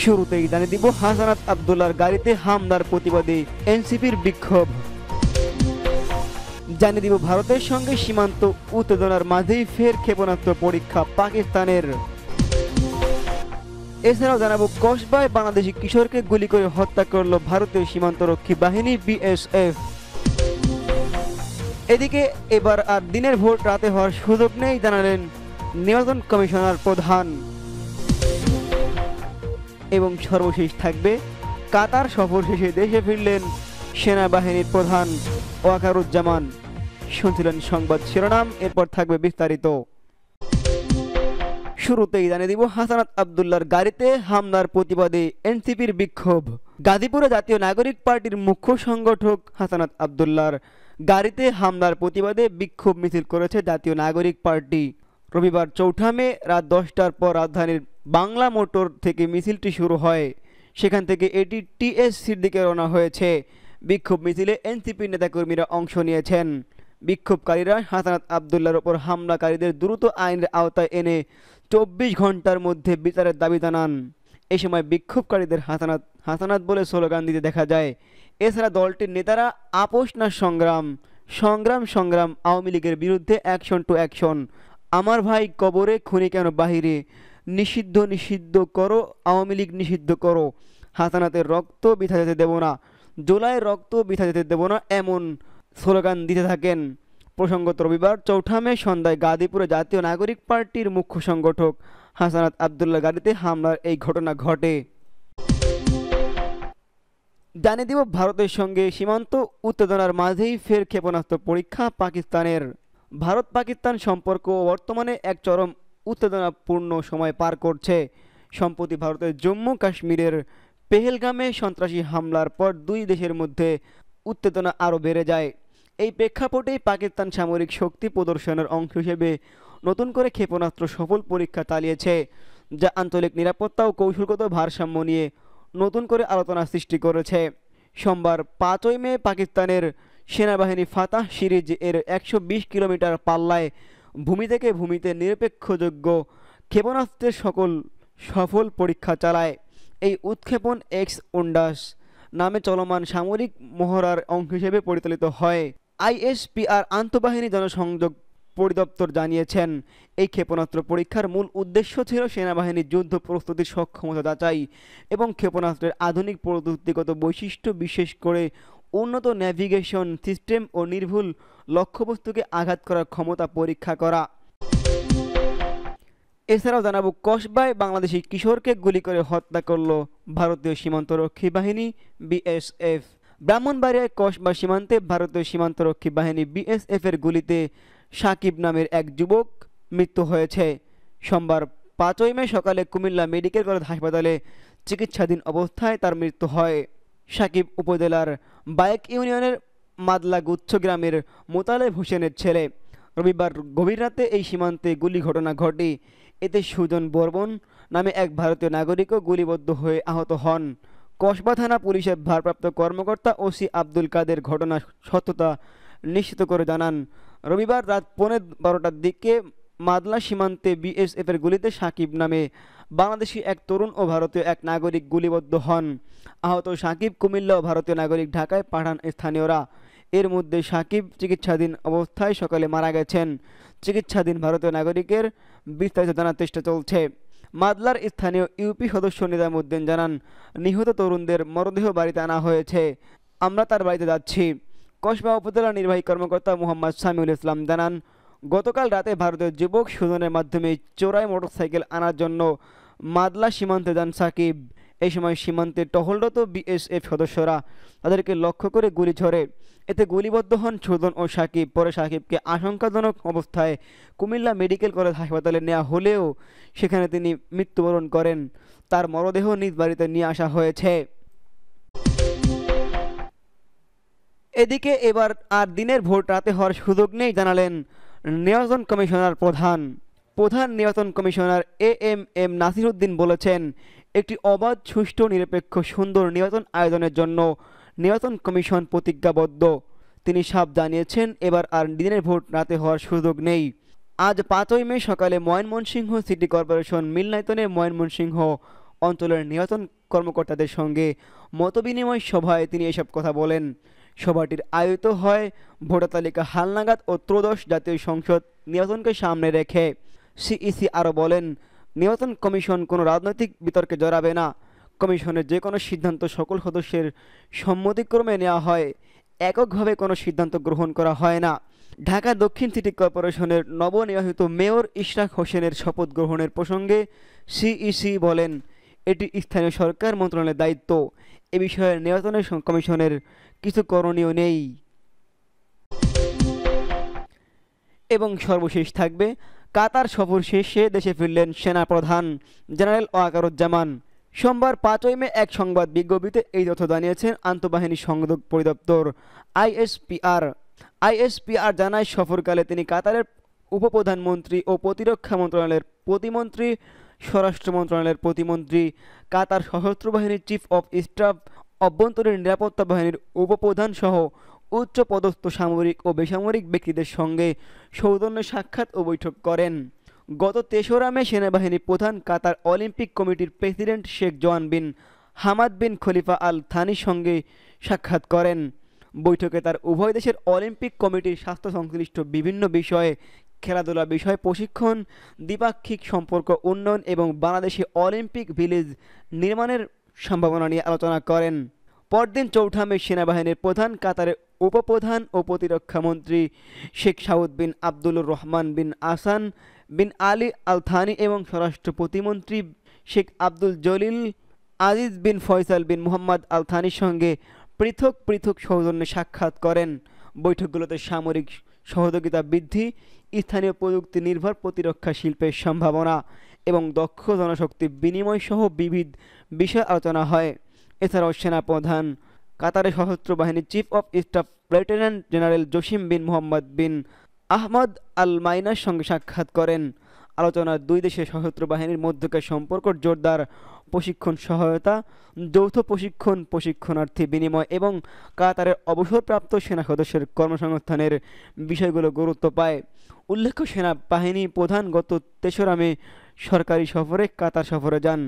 শুরুতেই জানিয়ে দিব হাসানাত আব্দুল্লাহর গাড়িতে হামলার প্রতিবাদে এনসিপির বিক্ষোভ। জানিয়ে দিব ভারতের সঙ্গে সীমান্ত উত্তেজনার মাঝেই ফের ক্ষেপণাস্ত্র পরীক্ষা পাকিস্তানের। এছাড়াও জানাবো কসবায় বাংলাদেশি কিশোরকে গুলি করে হত্যা করল ভারতীয় সীমান্তরক্ষী বাহিনী বিএসএফ। এদিকে এবার আর দিনের ভোট রাতে হওয়ার সুযোগ নেই জানালেন নির্বাচন কমিশনার প্রধান। এবং সর্বশেষ থাকবে কাতার সফর শেষে দেশে ফিরলেন সেনাবাহিনীর প্রধান ওয়াকারুজ্জামান। শুনছিলেন সংবাদ শিরোনাম, এরপর থাকবে বিস্তারিত। শুরুতেই জানিয়ে দিব হাসানাত আব্দুল্লাহর গাড়িতে হামলার প্রতিবাদে এনসিপির বিক্ষোভ। গাজীপুরে জাতীয় নাগরিক পার্টির মুখ্য সংগঠক হাসানাত আব্দুল্লাহর গাড়িতে হামলার প্রতিবাদে বিক্ষোভ মিছিল করেছে জাতীয় নাগরিক পার্টি। রবিবার 4 মে রাত 10টার পর রাজধানীর বাংলা মোটর থেকে মিছিলটি শুরু হয়। সেখান থেকে এটি টিএসসির দিকে রওনা হয়েছে। বিক্ষোভ মিছিলে এনসিপির নেতাকর্মীরা অংশ নিয়েছেন। বিক্ষোভকারীরা হাসানাত আব্দুল্লাহর ওপর হামলাকারীদের দ্রুত আইনের আওতায় এনে 24 ঘন্টার মধ্যে বিচারের দাবি জানান। এ সময় বিক্ষোভকারীদের হাসানাত হাসানাত বলে স্লোগান দিতে দেখা যায়। এছাড়া দলটির নেতারা আপোষ না সংগ্রাম, সংগ্রাম সংগ্রাম, আওয়ামী লীগের বিরুদ্ধে অ্যাকশন টু অ্যাকশন, আমার ভাই কবরে খুনি কেন বাহিরে, নিষিদ্ধ নিষিদ্ধ করো, আওয়ামী লীগ নিষিদ্ধ করো, হাসানাতের রক্ত বৃথা যেতে দেব না, জুলাইয়ের রক্ত বৃথা যেতে দেব না, এমন স্লোগান দিতে থাকেন। প্রসঙ্গত রবিবার 4 মে সন্ধ্যায় গাজীপুরে জাতীয় নাগরিক পার্টির মুখ্য সংগঠক হাসানাত আব্দুল্লাহ গাড়িতে হামলার এই ঘটনা ঘটে। জানিয়ে দিব ভারতের সঙ্গে সীমান্ত উত্তেজনার মাঝেই ফের ক্ষেপণাস্ত্র পরীক্ষা পাকিস্তানের। ভারত পাকিস্তান সম্পর্ক বর্তমানে এক চরম উত্তেজনাপূর্ণ সময় পার করছে। সম্প্রতি ভারতের জম্মু কাশ্মীরের পেহেলগামে সন্ত্রাসী হামলার পর দুই দেশের মধ্যে উত্তেজনা আরও বেড়ে যায়। এই প্রেক্ষাপটেই পাকিস্তান সামরিক শক্তি প্রদর্শনের অংশ হিসেবে নতুন করে ক্ষেপণাস্ত্র সফল পরীক্ষা চালিয়েছে, যা আঞ্চলিক নিরাপত্তা ও কৌশলগত ভারসাম্য নিয়ে নতুন করে আলোচনা সৃষ্টি করেছে। সোমবার 5 মে পাকিস্তানের সেনাবাহিনী ফাতাহ সিরিজ এর 120 কিলোমিটার পাল্লায় ভূমি থেকে ভূমিতে নিরপেক্ষযোগ্য ক্ষেপণাস্ত্রের সফল পরীক্ষা চালায়। এই উৎক্ষেপণ এক্স উন্ডাস নামে চলমান সামরিক মহড়ার অংশ হিসেবে পরিচালিত হয়। আইএসপিআর আন্তঃবাহিনী জনসংযোগ পরিদপ্তর জানিয়েছেন, এই ক্ষেপণাস্ত্র পরীক্ষার মূল উদ্দেশ্য ছিল সেনাবাহিনীর যুদ্ধ প্রস্তুতির সক্ষমতা যাচাই এবং ক্ষেপণাস্ত্রের আধুনিক প্রযুক্তিগত বৈশিষ্ট্য, বিশেষ করে উন্নত ন্যাভিগেশন সিস্টেম ও নির্ভুল লক্ষ্যবস্তুকে আঘাত করার ক্ষমতা পরীক্ষা করা। এছাড়াও জানাবো কসবায় বাংলাদেশি কিশোরকে গুলি করে হত্যা করল ভারতীয় সীমান্তরক্ষী বাহিনী বিএসএফ। ব্রাহ্মণবাড়িয়ায় কসবা সীমান্তে ভারতীয় সীমান্তরক্ষী বাহিনী বিএসএফ এর গুলিতে সাকিব নামের এক যুবক মৃত্যু হয়েছে। সোমবার 5 মে সকালে কুমিল্লা মেডিকেল কলেজ হাসপাতালে চিকিৎসাধীন অবস্থায় তার মৃত্যু হয়। সাকিব উপজেলার বায়েক ইউনিয়নের মাদলাগুচ্ছ গ্রামের মোতালেব হোসেনের ছেলে। রবিবার গভীর রাতে এই সীমান্তে গুলি ঘটনা ঘটে। এতে সুজন বর্মন নামে এক ভারতীয় নাগরিকও গুলিবদ্ধ হয়ে আহত হন। কসবা থানা পুলিশের ভারপ্রাপ্ত কর্মকর্তা ওসি আব্দুল কাদের ঘটনার সত্যতা নিশ্চিত করে জানান, রবিবার রাত 12:15টার দিকে মাদলা সীমান্তে বিএসএফের গুলিতে সাকিব নামে বাংলাদেশি এক তরুণ ও ভারতীয় এক নাগরিক গুলিবদ্ধ হন। আহত সাকিব কুমিল্লা ও ভারতীয় নাগরিক ঢাকায় পাঠান স্থানীয়রা। এর মধ্যে সাকিব চিকিৎসাধীন অবস্থায় সকালে মারা গেছেন। চিকিৎসাধীন ভারতীয় নাগরিকের বিস্তারিত জানার চেষ্টা চলছে। মাদলার স্থানীয় ইউপি সদস্য নিজামুদ্দিন জানান, নিহত তরুণদের মরদেহ বাড়িতে আনা হয়েছে, আমরা তার বাড়িতে যাচ্ছি। কসবা উপজেলা নির্বাহী কর্মকর্তা মোহাম্মদ সামিউল ইসলাম জানান, গতকাল রাতে ভারতীয় যুবক সুজনের মাধ্যমে চোরাই মোটরসাইকেল আনার জন্য মাদলা সীমান্তে যান সাকিব। এই সময় সীমান্তে টহলরত বিএসএফ সদস্যরা তাদেরকে লক্ষ্য করে গুলি ছোড়ে। এতে গুলিবদ্ধ হন সুজন ও সাকিব। পরে সাকিবকে আশঙ্কাজনক অবস্থায় কুমিল্লা মেডিকেল কলেজ হাসপাতালে নেওয়া হলেও সেখানে তিনি মৃত্যুবরণ করেন। তার মরদেহ নিজ বাড়িতে নিয়ে আসা হয়েছে। এদিকে এবার আর দিনের ভোট রাতে হওয়ার সুযোগ নেই জানালেন নির্বাচন কমিশনার প্রধান নির্বাচন কমিশনার এএমএম নাসির উদ্দিন বলেছেন, একটি অবাধ, সুষ্ঠু, নিরপেক্ষ, সুন্দর নির্বাচন আয়োজনের জন্য নির্বাচন কমিশন প্রতিজ্ঞাবদ্ধ। তিনি সাফ জানিয়েছেন, এবার আর দিনের ভোট রাতে হওয়ার সুযোগ নেই। আজ 5 মে সকালে ময়মনসিংহ সিটি কর্পোরেশন মিলনায়তনে ময়মনসিংহ অঞ্চলের নির্বাচন কর্মকর্তাদের সঙ্গে মতবিনিময় সভায় তিনি এসব কথা বলেন। সভাটির আয়োজিত হয় ভোটার তালিকা হালনাগাদ ও ত্রয়োদশ জাতীয় সংসদ নির্বাচনকে সামনে রেখে। সিইসি আরও বলেন, নির্বাচন কমিশন কোনো রাজনৈতিক বিতর্কে জড়াবে না। কমিশনের যে কোনো সিদ্ধান্ত সকল সদস্যের সম্মতিক্রমে নেওয়া হয়, এককভাবে কোনো সিদ্ধান্ত গ্রহণ করা হয় না। ঢাকা দক্ষিণ সিটি কর্পোরেশনের নবনির্বাচিত মেয়র ইশরাক হোসেনের শপথ গ্রহণের প্রসঙ্গে সিইসি বলেন, এটি স্থানীয় সরকার মন্ত্রণালয়ের দায়িত্ব। এ বিষয়ে নির্বাচন কমিশনের কিছু করণীয় নেই। এবং সর্বশেষ থাকবে, কাতার সফর শেষে দেশে ফিরলেন সেনাপ্রধান জেনারেল ওয়াকারুজ্জামান। সোমবার 5ই মে এক সংবাদ বিজ্ঞপ্তিতে এই তথ্য জানিয়েছেন আন্তঃবাহিনী সংযোগ পরিদপ্তর আইএসপিআর জানায়, সফরকালে তিনি কাতারের উপপ্রধানমন্ত্রী ও প্রতিরক্ষা মন্ত্রণালয়ের প্রতিমন্ত্রী, স্বরাষ্ট্র মন্ত্রণালয়ের প্রতিমন্ত্রী, কাতার সশস্ত্র বাহিনীর চিফ অফ স্টাফ, অভ্যন্তরীণ নিরাপত্তা বাহিনীর উপপ্রধান সহ উচ্চপদস্থ সামরিক ও বেসামরিক ব্যক্তিদের সঙ্গে সৌজন্য সাক্ষাৎ ও বৈঠক করেন। গত 3রা মে সেনাবাহিনী প্রধান কাতার অলিম্পিক কমিটির প্রেসিডেন্ট শেখ জোয়ান বিন হামাদ বিন খলিফা আল থানির সঙ্গে সাক্ষাৎ করেন। বৈঠকে তার উভয় দেশের অলিম্পিক কমিটির স্বাস্থ্য সংশ্লিষ্ট বিভিন্ন বিষয়ে, খেলাধুলা বিষয় প্রশিক্ষণ, দ্বিপাক্ষিক সম্পর্ক উন্নয়ন এবং বাংলাদেশে অলিম্পিক ভিলেজ নির্মাণের সম্ভাবনা নিয়ে আলোচনা করেন। পরদিন 4ঠা মে সেনাবাহিনীর প্রধান, কাতারের উপপ্রধান ও প্রতিরক্ষা মন্ত্রী শেখ সাউদ বিন আবদুল্লুর রহমান বিন আসান বিন আলী আল থানি এবং স্বরাষ্ট্র প্রতিমন্ত্রী শেখ আব্দুল জলিল আজিজ বিন ফয়সাল বিন মুহাম্মদ আল থানির সঙ্গে পৃথক পৃথক সৌজন্যে সাক্ষাৎ করেন। বৈঠকগুলোতে সামরিক সহযোগিতা বৃদ্ধি, স্থানীয় প্রযুক্তি নির্ভর প্রতিরক্ষা শিল্পের সম্ভাবনা এবং দক্ষ জনশক্তি বিনিময় সহ বিবিধ বিষয় আলোচনা হয়। এছাড়াও সেনাপ্রধান কাতারের সশস্ত্র বাহিনীর chief of staff lieutenant general Jasim bin Mohammed bin Ahmed Al মাইনার সঙ্গে সাক্ষাৎ করেন। আলোচনায় দুই দেশের সশস্ত্র বাহিনীর মধ্যকার সম্পর্ক জোরদার, প্রশিক্ষণ সহায়তা, যৌথ প্রশিক্ষণার্থী বিনিময় এবং কাতারের অবসরপ্রাপ্ত সেনা সদস্যের কর্মসংস্থানের বিষয়গুলো গুরুত্ব পায়। উল্লেখ্য, সেনাবাহিনী প্রধান গত 3রা মে সরকারি সফরে কাতার সফরে যান।